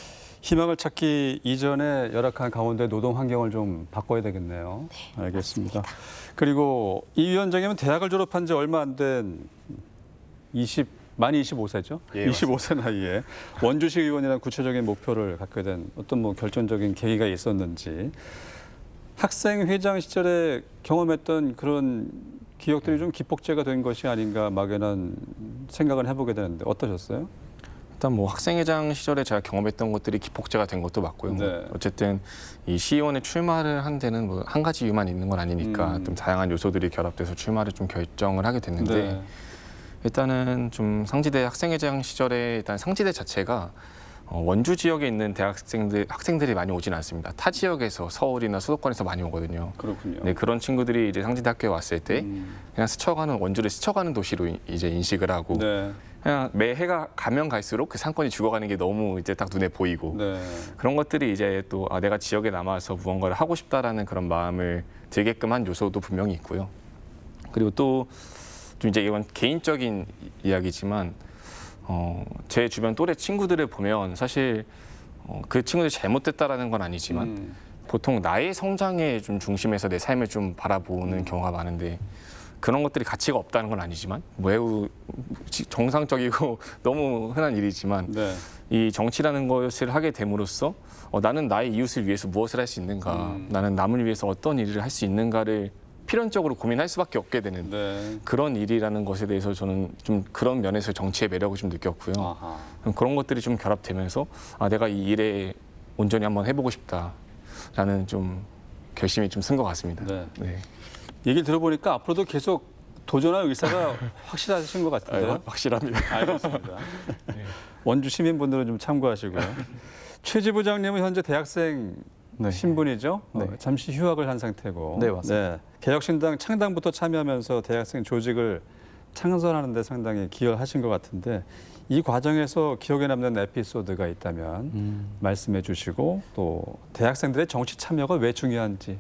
희망을 찾기 이전에 열악한 강원도의 노동 환경을 좀 바꿔야 되겠네요. 네, 알겠습니다. 맞습니다. 그리고 이 위원장님은 대학을 졸업한 지 얼마 안 된 만 25세죠? 예, 25세 나이에 원주시 의원이라는 구체적인 목표를 갖게 된 어떤 뭐 결정적인 계기가 있었는지 학생 회장 시절에 경험했던 그런 기억들이 좀 기폭제가 된 것이 아닌가 막연한 생각을 해보게 되는데 어떠셨어요? 일단 뭐 학생회장 시절에 제가 경험했던 것들이 기폭제가 된 것도 맞고요. 뭐 네. 어쨌든 이 시의원에 출마를 한 데는 뭐 한 가지 이유만 있는 건 아니니까 좀 다양한 요소들이 결합돼서 출마를 좀 결정을 하게 됐는데 네. 일단은 좀 상지대 학생회장 시절에 일단 상지대 자체가 원주 지역에 있는 학생들이 많이 오지는 않습니다. 타 지역에서 서울이나 수도권에서 많이 오거든요. 그렇군요. 네, 그런 친구들이 이제 상지대 학교에 왔을 때 그냥 원주를 스쳐가는 도시로 이제 인식을 하고 네. 그냥 매 해가 가면 갈수록 그 상권이 죽어가는 게 너무 이제 딱 눈에 보이고 네. 그런 것들이 이제 또 내가 지역에 남아서 무언가를 하고 싶다라는 그런 마음을 들게끔 한 요소도 분명히 있고요. 그리고 또 좀 이제 이건 개인적인 이야기지만 제 주변 또래 친구들을 보면 사실 그 친구들이 잘못됐다라는 건 아니지만 보통 나의 성장에 좀 중심에서 내 삶을 좀 바라보는 경우가 많은데 그런 것들이 가치가 없다는 건 아니지만 매우 정상적이고 너무 흔한 일이지만 네. 이 정치라는 것을 하게 됨으로써 나는 나의 이웃을 위해서 무엇을 할 수 있는가, 나는 남을 위해서 어떤 일을 할 수 있는가를 필연적으로 고민할 수밖에 없게 되는 네. 그런 일이라는 것에 대해서 저는 좀 그런 면에서 정치의 매력을 좀 느꼈고요. 아하. 그런 것들이 좀 결합되면서 내가 이 일에 온전히 한번 해보고 싶다라는 좀 결심이 좀 쓴 것 같습니다. 네. 네. 얘기를 들어보니까 앞으로도 계속 도전할 의사가 확실하신 것 같은데요. 확실합니다. 알겠습니다. 원주 시민분들은 좀 참고하시고요. 최 부장님은 현재 대학생 네. 신분이죠. 네. 잠시 휴학을 한 상태고. 네, 맞습니다. 개혁신당 창당부터 참여하면서 대학생 조직을 창설하는 데 상당히 기여하신 것 같은데 이 과정에서 기억에 남는 에피소드가 있다면 말씀해 주시고 또 대학생들의 정치 참여가 왜 중요한지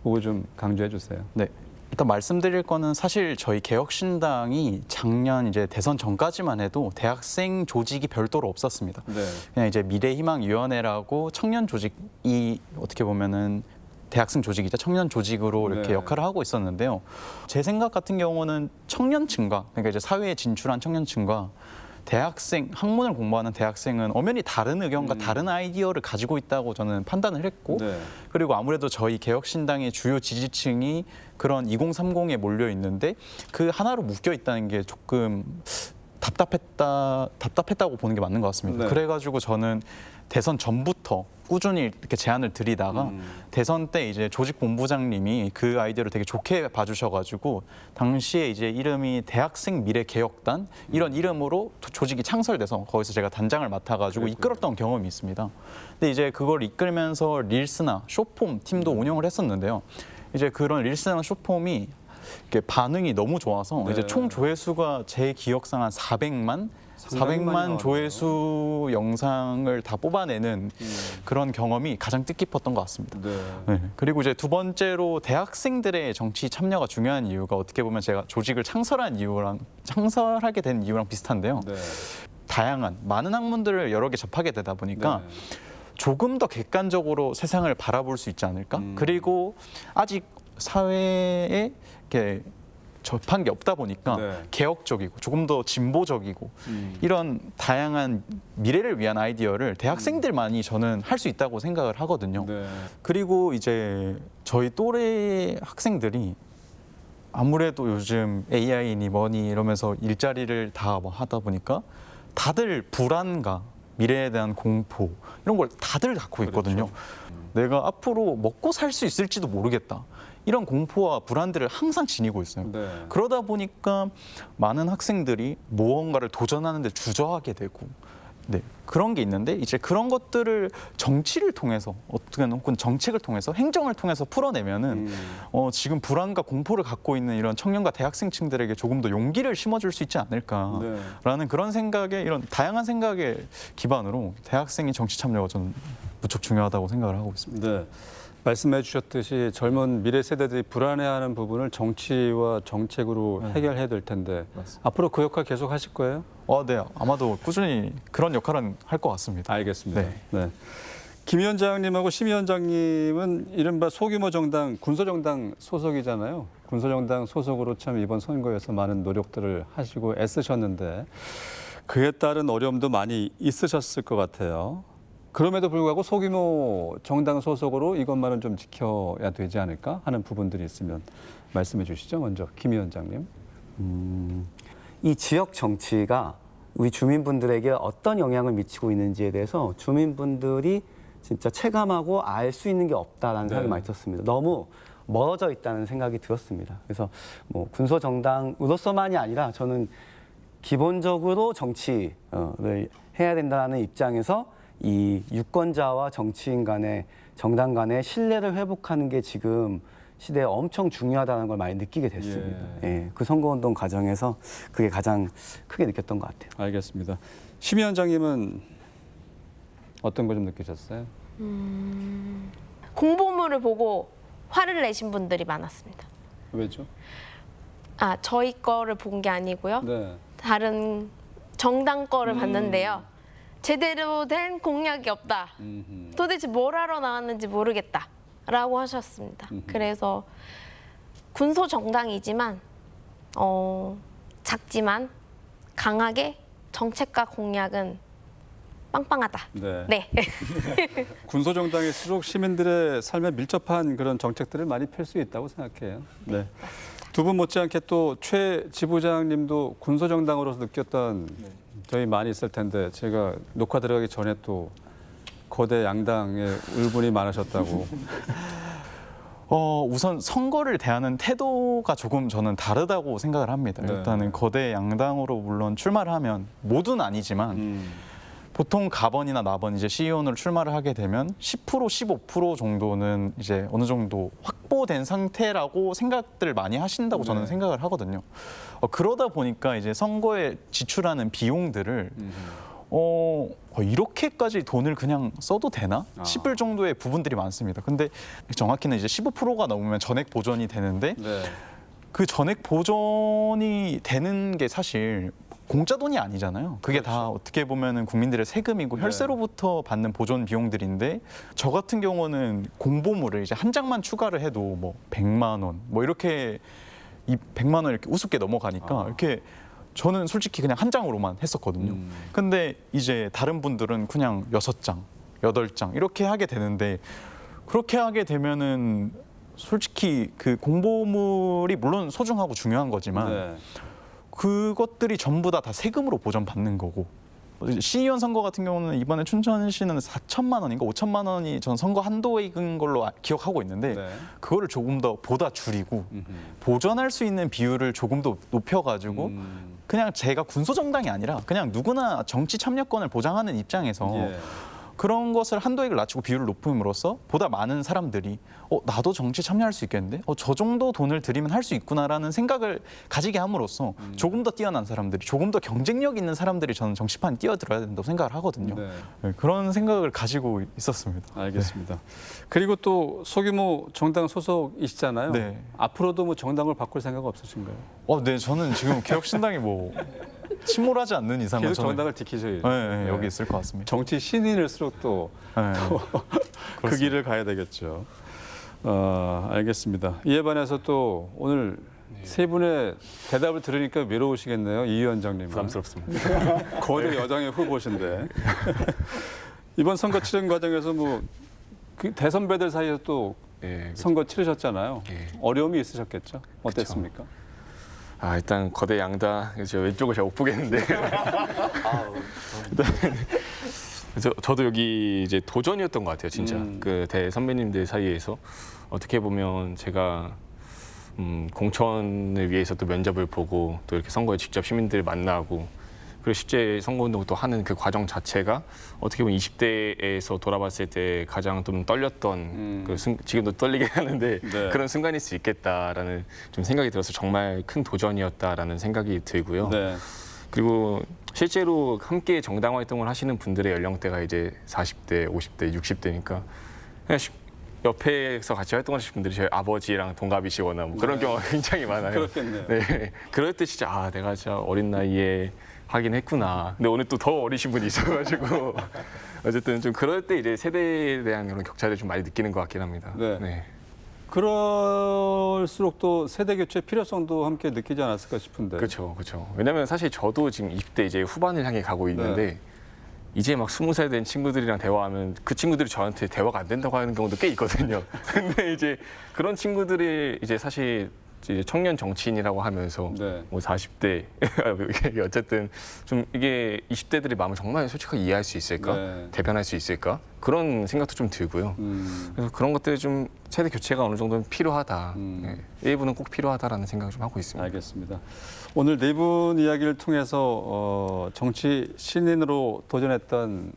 그거 좀 강조해 주세요. 네. 일단 말씀드릴 거는 사실 저희 개혁신당이 작년 이제 대선 전까지만 해도 대학생 조직이 별도로 없었습니다. 네. 그냥 이제 미래희망위원회라고 청년 조직이 어떻게 보면은 대학생 조직이자 청년 조직으로 이렇게 네. 역할을 하고 있었는데요. 제 생각 같은 경우는 청년층과 그러니까 이제 사회에 진출한 청년층과 대학생, 학문을 공부하는 대학생은 엄연히 다른 의견과 다른 아이디어를 가지고 있다고 저는 판단을 했고 네. 그리고 아무래도 저희 개혁신당의 주요 지지층이 그런 2030에 몰려 있는데 그 하나로 묶여 있다는 게 조금 답답했다고 보는 게 맞는 것 같습니다. 네. 그래가지고 저는 대선 전부터 꾸준히 이렇게 제안을 드리다가 대선 때 이제 조직 본부장님이 그 아이디어를 되게 좋게 봐주셔가지고 당시에 이제 이름이 대학생 미래 개혁단 이런 이름으로 조직이 창설돼서 거기서 제가 단장을 맡아가지고 이끌었던 경험이 있습니다. 근데 이제 그걸 이끌면서 릴스나 쇼폼 팀도 운영을 했었는데요. 이제 그런 릴스나 쇼폼이 이렇게 반응이 너무 좋아서 네. 이제 총 조회수가 제 기억상 한 400만 조회수 영상을 다 뽑아내는 그런 경험이 가장 뜻깊었던 것 같습니다. 네. 네. 그리고 이제 두 번째로 대학생들의 정치 참여가 중요한 이유가 어떻게 보면 제가 조직을 창설하게 된 이유랑 비슷한데요. 네. 다양한 많은 학문들을 여러 개 접하게 되다 보니까 네. 조금 더 객관적으로 세상을 바라볼 수 있지 않을까? 그리고 아직 사회에 이렇게 접한 게 없다 보니까 네. 개혁적이고 조금 더 진보적이고 이런 다양한 미래를 위한 아이디어를 대학생들만이 저는 할 수 있다고 생각을 하거든요. 네. 그리고 이제 저희 또래 학생들이 아무래도 요즘 AI니 뭐니 이러면서 일자리를 다 뭐 하다 보니까 다들 불안과 미래에 대한 공포 이런 걸 다들 갖고 있거든요. 내가 앞으로 먹고 살 수 있을지도 모르겠다. 이런 공포와 불안들을 항상 지니고 있어요. 네. 그러다 보니까 많은 학생들이 무언가를 도전하는 데 주저하게 되고 네, 그런 게 있는데 이제 그런 것들을 정치를 통해서 어떻게든 혹은 정책을 통해서 행정을 통해서 풀어내면은 지금 불안과 공포를 갖고 있는 이런 청년과 대학생층들에게 조금 더 용기를 심어줄 수 있지 않을까라는 그런 생각에 이런 다양한 생각에 기반으로 대학생의 정치 참여가 저는 무척 중요하다고 생각을 하고 있습니다. 네. 말씀해 주셨듯이 젊은 미래 세대들이 불안해하는 부분을 정치와 정책으로 해결해야 될 텐데 앞으로 그 역할 계속 하실 거예요? 네, 아마도 꾸준히 그런 역할은 할 것 같습니다. 알겠습니다. 네. 네. 김 위원장님하고 심 위원장님은 이른바 소규모 정당, 군소정당 소속이잖아요. 군소정당 소속으로 참 이번 선거에서 많은 노력들을 하시고 애쓰셨는데 그에 따른 어려움도 많이 있으셨을 것 같아요. 그럼에도 불구하고 소규모 정당 소속으로 이것만은 좀 지켜야 되지 않을까 하는 부분들이 있으면 말씀해 주시죠. 먼저 김 위원장님. 이 지역 정치가 우리 주민분들에게 어떤 영향을 미치고 있는지에 대해서 주민분들이 진짜 체감하고 알 수 있는 게 없다라는 생각이 많이 들었습니다. 너무 멀어져 있다는 생각이 들었습니다. 그래서 뭐 군소 정당으로서만이 아니라 저는 기본적으로 정치를 해야 된다는 입장에서 이 유권자와 정치인 간의 정당 간의 신뢰를 회복하는 게 지금 시대에 엄청 중요하다는 걸 많이 느끼게 됐습니다. 예, 그 선거운동 과정에서 그게 가장 크게 느꼈던 것 같아요. 알겠습니다. 심 위원장님은 어떤 거 좀 느끼셨어요? 공보물을 보고 화를 내신 분들이 많았습니다. 왜죠? 저희 거를 본 게 아니고요. 네. 다른 정당 거를 봤는데요. 제대로 된 공약이 없다. 도대체 뭘 하러 나왔는지 모르겠다. 라고 하셨습니다. 그래서 군소 정당이지만 작지만 강하게 정책과 공약은 빵빵하다. 네. 네. 군소정당일수록 시민들의 삶에 밀접한 그런 정책들을 많이 펼 수 있다고 생각해요. 네. 두 분 못지않게 또 최 지부장님도 군소정당으로서 느꼈던 점이 많이 있을 텐데 제가 녹화 들어가기 전에 또 거대 양당의 울분이 많으셨다고. 우선 선거를 대하는 태도가 조금 저는 다르다고 생각을 합니다. 네. 일단은 거대 양당으로 물론 출마를 하면 모두는 아니지만 보통 가번이나 나번 이제 시의원으로 출마를 하게 되면 10% 15% 정도는 이제 어느 정도 확보된 상태라고 생각들 많이 하신다고 저는 생각을 하거든요. 그러다 보니까 이제 선거에 지출하는 비용들을 이렇게까지 돈을 그냥 써도 되나 싶을 정도의 부분들이 많습니다. 근데 정확히는 이제 15%가 넘으면 전액 보전이 되는데 네. 그 전액 보전이 되는 게 사실 공짜 돈이 아니잖아요. 그게 다 어떻게 보면은 국민들의 세금이고 혈세로부터 받는 보존 비용들인데 저 같은 경우는 공보물을 이제 한 장만 추가를 해도 뭐 100만 원 뭐 이렇게 이 100만 원 이렇게 우습게 넘어가니까 이렇게 저는 솔직히 그냥 한 장으로만 했었거든요. 근데 이제 다른 분들은 그냥 6장, 8장 이렇게 하게 되는데 그렇게 하게 되면은 솔직히 그 공보물이 물론 소중하고 중요한 거지만 네. 그것들이 전부 다 세금으로 보전받는 거고 시의원 선거 같은 경우는 이번에 춘천시는 4천만 원인가 5천만 원이 전 선거 한도인 걸로 기억하고 있는데 네. 그거를 조금 더 보다 줄이고 보전할 수 있는 비율을 조금 더 높여가지고 그냥 제가 군소정당이 아니라 그냥 누구나 정치 참여권을 보장하는 입장에서 예. 그런 것을 한도액을 낮추고 비율을 높임으로써 보다 많은 사람들이 나도 정치 참여할 수 있겠는데 저 정도 돈을 들이면 할 수 있구나라는 생각을 가지게 함으로써 조금 더 뛰어난 사람들이 조금 더 경쟁력 있는 사람들이 저는 정치판에 뛰어들어야 된다고 생각을 하거든요. 네. 네, 그런 생각을 가지고 있었습니다. 알겠습니다. 그리고 또 소규모 정당 소속이시잖아요. 네. 앞으로도 뭐 정당을 바꿀 생각 없으신가요? 네, 저는 지금 개혁신당이 뭐 침몰하지 않는 이상은 계속 저는 정당을 지키셔야죠. 네, 여기 있을 것 같습니다. 정치 신인일수록 또 그 길을 가야 되겠죠. 알겠습니다. 이에 반해서 또 오늘 세 분의 대답을 들으니까 외로우시겠네요. 이 위원장님. 부담스럽습니다. 거대 여당의 후보신데 이번 선거 치른 과정에서 뭐 그 대선배들 사이에서 또 선거 치르셨잖아요. 어려움이 있으셨겠죠. 어땠습니까? 일단 거대 양당 저 왼쪽을 잘 못 보겠는데. 저도 여기 이제 도전이었던 것 같아요, 진짜. 그 대선배님들 사이에서 어떻게 보면 제가 공천을 위해서 또 면접을 보고 또 이렇게 선거에 직접 시민들 만나고 그리고 실제 선거운동을 또 하는 그 과정 자체가 어떻게 보면 20대에서 돌아봤을 때 가장 좀 떨렸던 지금도 떨리긴 하는데 네. 그런 순간일 수 있겠다라는 좀 생각이 들어서 정말 큰 도전이었다라는 생각이 들고요. 네. 그리고 실제로 함께 정당 활동을 하시는 분들의 연령대가 이제 40대, 50대, 60대니까 그냥 옆에서 같이 활동하시는 분들이 저희 아버지랑 동갑이시거나 뭐 그런 경우가 굉장히 많아요. 그렇겠네요. 네. 그럴 때 진짜 내가 진짜 어린 나이에 하긴 했구나. 근데 오늘 또 더 어리신 분이 있어가지고 어쨌든 좀 그럴 때 이제 세대에 대한 그런 격차를 좀 많이 느끼는 것 같긴 합니다. 네. 그럴수록 또 세대 교체 필요성도 함께 느끼지 않았을까 싶은데. 그렇죠, 그렇죠. 왜냐면 사실 저도 지금 20대 이제 후반을 향해 가고 있는데 네. 이제 막 20살 된 친구들이랑 대화하면 그 친구들이 저한테 대화가 안 된다고 하는 경우도 꽤 있거든요. 근데 이제 그런 친구들이 이제 사실 이제 청년 정치인이라고 하면서 네. 뭐 40대 이게 어쨌든 좀 이게 20대들의 마음을 정말 솔직하게 이해할 수 있을까? 네. 대변할 수 있을까? 그런 생각도 좀 들고요. 그래서 그런 것들이 좀 세대 교체가 어느 정도는 필요하다. 네. 일부는 꼭 필요하다라는 생각을 좀 하고 있습니다. 알겠습니다. 오늘 네 분 이야기를 통해서 정치 신인으로 도전했던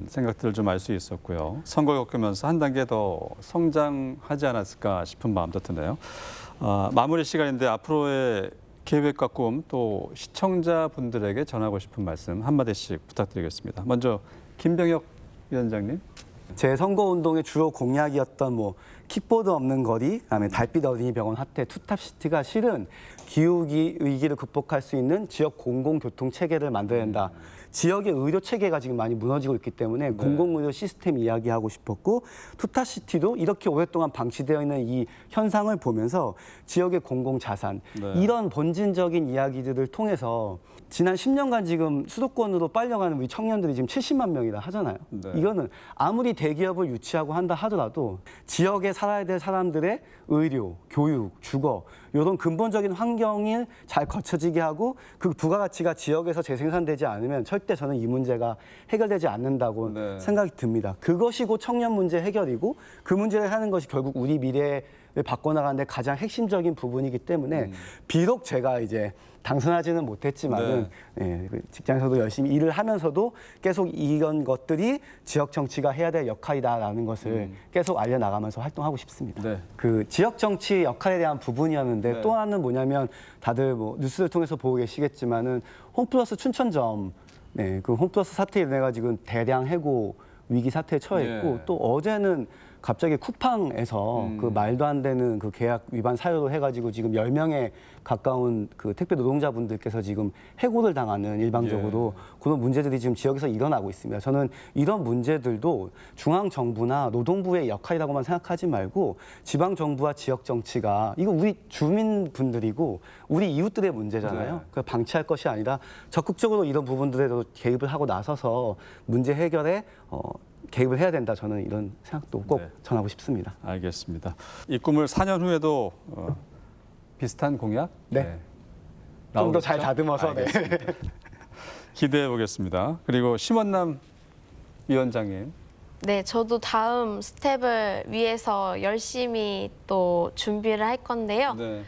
생각들을 좀 알 수 있었고요. 선거를 겪으면서 한 단계 더 성장하지 않았을까 싶은 마음도 드네요. 마무리 시간인데 앞으로의 계획과 꿈 또 시청자분들에게 전하고 싶은 말씀 한마디씩 부탁드리겠습니다. 먼저 김병혁 위원장님. 제 선거운동의 주요 공약이었던 뭐 킥보드 없는 거리, 그다음에 달빛 어린이 병원 화태, 투탑시티가 실은 기후위기를 극복할 수 있는 지역 공공교통 체계를 만들어야 된다. 지역의 의료 체계가 지금 많이 무너지고 있기 때문에 공공의료 시스템 이야기하고 싶었고 투탑시티도 이렇게 오랫동안 방치되어 있는 이 현상을 보면서 지역의 공공자산 이런 본질적인 이야기들을 통해서 지난 10년간 지금 수도권으로 빨려가는 우리 청년들이 지금 70만 명이라 하잖아요. 네. 이거는 아무리 대기업을 유치하고 한다 하더라도 지역에 살아야 될 사람들의 의료, 교육, 주거 이런 근본적인 환경을 잘 거쳐지게 하고 그 부가가치가 지역에서 재생산되지 않으면 절대 저는 이 문제가 해결되지 않는다고 네. 생각이 듭니다. 그것이 곧 청년 문제 해결이고 그 문제를 하는 것이 결국 우리 미래를 바꿔나가는 데 가장 핵심적인 부분이기 때문에 비록 제가 이제 당선하지는 못했지만은 직장에서도 열심히 일을 하면서도 계속 이런 것들이 지역 정치가 해야 될 역할이다라는 것을 계속 알려나가면서 활동하고 싶습니다. 네. 그 지역 정치 역할에 대한 부분이었는데 네. 또 하나는 뭐냐면 다들 뭐 뉴스를 통해서 보고 계시겠지만은 홈플러스 춘천점 그 홈플러스 사태에 인해 가지고 대량 해고 위기 사태에 처했고 네. 또 어제는 갑자기 쿠팡에서 그 말도 안 되는 그 계약 위반 사유로 해가지고 지금 10명에 가까운 그 택배 노동자분들께서 지금 해고를 당하는 일방적으로 그런 문제들이 지금 지역에서 일어나고 있습니다. 저는 이런 문제들도 중앙정부나 노동부의 역할이라고만 생각하지 말고 지방정부와 지역 정치가 이거 우리 주민분들이고 우리 이웃들의 문제잖아요. 네. 그걸 방치할 것이 아니라 적극적으로 이런 부분들에도 개입을 하고 나서서 문제 해결에 개입을 해야 된다. 저는 이런 생각도 꼭 네. 전하고 싶습니다. 알겠습니다. 이 꿈을 4년 후에도 비슷한 공약? 네. 좀 더 잘 다듬어서 기대해 보겠습니다. 그리고 심원남 위원장님. 네, 저도 다음 스텝을 위해서 열심히 또 준비를 할 건데요. 네.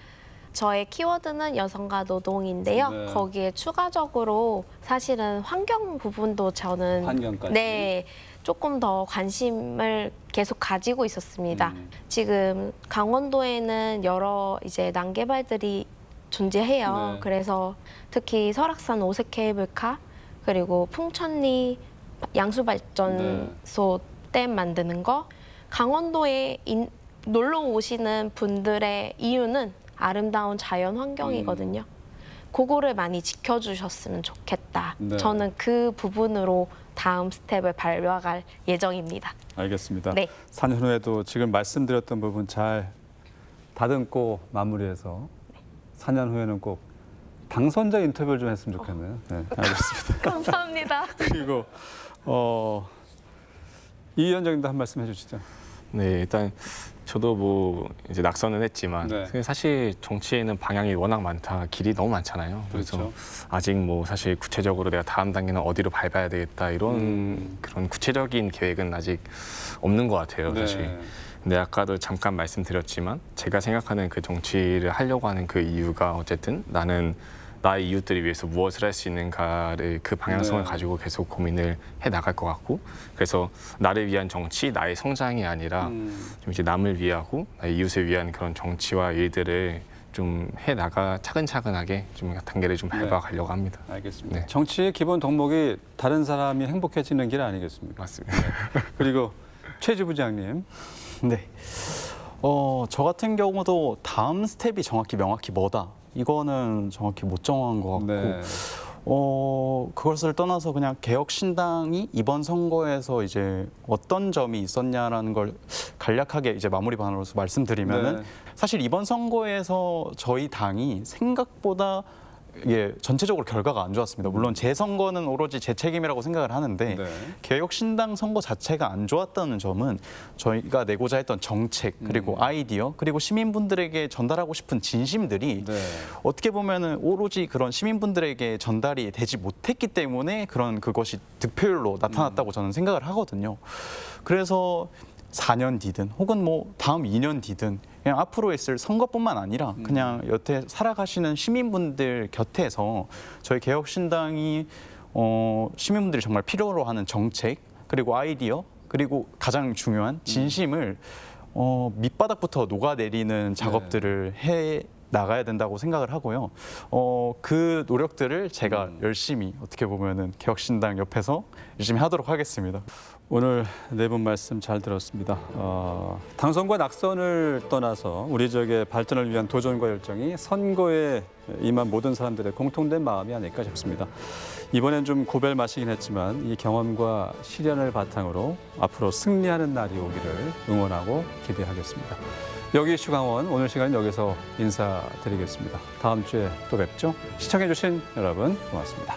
저의 키워드는 여성과 노동인데요. 네. 거기에 추가적으로 사실은 환경 부분도 저는 환경까지? 네, 조금 더 관심을 계속 가지고 있었습니다. 지금 강원도에는 여러 이제 난개발들이 존재해요. 네. 그래서 특히 설악산 오색 케이블카 그리고 풍천리 양수발전소 댐 만드는 거 강원도에 놀러 오시는 분들의 이유는 아름다운 자연 환경이거든요. 그거를 많이 지켜주셨으면 좋겠다. 네. 저는 그 부분으로 다음 스텝을 밟아갈 예정입니다. 알겠습니다. 네. 4년 후에도 지금 말씀드렸던 부분 잘 다듬고 마무리해서 4년 후에는 꼭 당선자 인터뷰를 좀 했으면 좋겠네요. 네, 알겠습니다. 감사합니다. 그리고 이 위원장님도 한 말씀 해주시죠. 네, 일단 저도 뭐 이제 낙선은 했지만 네. 사실 정치에는 방향이 워낙 많다, 길이 너무 많잖아요. 그래서 그렇죠. 아직 뭐 사실 구체적으로 내가 다음 단계는 어디로 밟아야 되겠다 이런 그런 구체적인 계획은 아직 없는 것 같아요, 사실. 네. 근데 아까도 잠깐 말씀드렸지만 제가 생각하는 그 정치를 하려고 하는 그 이유가 어쨌든 나는 나의 이웃들을 위해서 무엇을 할 수 있는가를 그 방향성을 네. 가지고 계속 고민을 해 나갈 것 같고, 그래서 나를 위한 정치, 나의 성장이 아니라 좀 이제 남을 위하고 나의 이웃을 위한 그런 정치와 일들을 좀 해 나가 차근차근하게 좀 단계를 좀 밟아 가려고 합니다. 알겠습니다. 네. 정치의 기본 덕목이 다른 사람이 행복해지는 길 아니겠습니까? 맞습니다. 그리고 최지 부장님. 네. 저 같은 경우도 다음 스텝이 정확히 명확히 뭐다. 이거는 정확히 못 정한 것 같고, 네. 그것을 떠나서 그냥 개혁신당이 이번 선거에서 이제 어떤 점이 있었냐라는 걸 간략하게 이제 마무리 반으로서 말씀드리면은 네. 사실 이번 선거에서 저희 당이 생각보다 전체적으로 결과가 안 좋았습니다. 물론 제 선거는 오로지 제 책임이라고 생각을 하는데 네. 개혁신당 선거 자체가 안 좋았다는 점은 저희가 내고자 했던 정책 그리고 아이디어 그리고 시민분들에게 전달하고 싶은 진심들이 네. 어떻게 보면은 오로지 그런 시민분들에게 전달이 되지 못했기 때문에 그런 그것이 득표율로 나타났다고 저는 생각을 하거든요. 그래서 4년 뒤든 혹은 뭐 다음 2년 뒤든 그냥 앞으로 있을 선거뿐만 아니라 그냥 여태 살아가시는 시민분들 곁에서 저희 개혁신당이 시민분들이 정말 필요로 하는 정책 그리고 아이디어 그리고 가장 중요한 진심을 밑바닥부터 녹아내리는 작업들을 해 나가야 된다고 생각을 하고요. 그 노력들을 제가 열심히 어떻게 보면은 개혁신당 옆에서 열심히 하도록 하겠습니다. 오늘 네 분 말씀 잘 들었습니다. 당선과 낙선을 떠나서 우리 지역의 발전을 위한 도전과 열정이 선거에 임한 모든 사람들의 공통된 마음이 아닐까 싶습니다. 이번엔 좀 고별 마시긴 했지만 이 경험과 시련을 바탕으로 앞으로 승리하는 날이 오기를 응원하고 기대하겠습니다. 여기 슈강원 오늘 시간은 여기서 인사드리겠습니다. 다음 주에 또 뵙죠. 시청해주신 여러분 고맙습니다.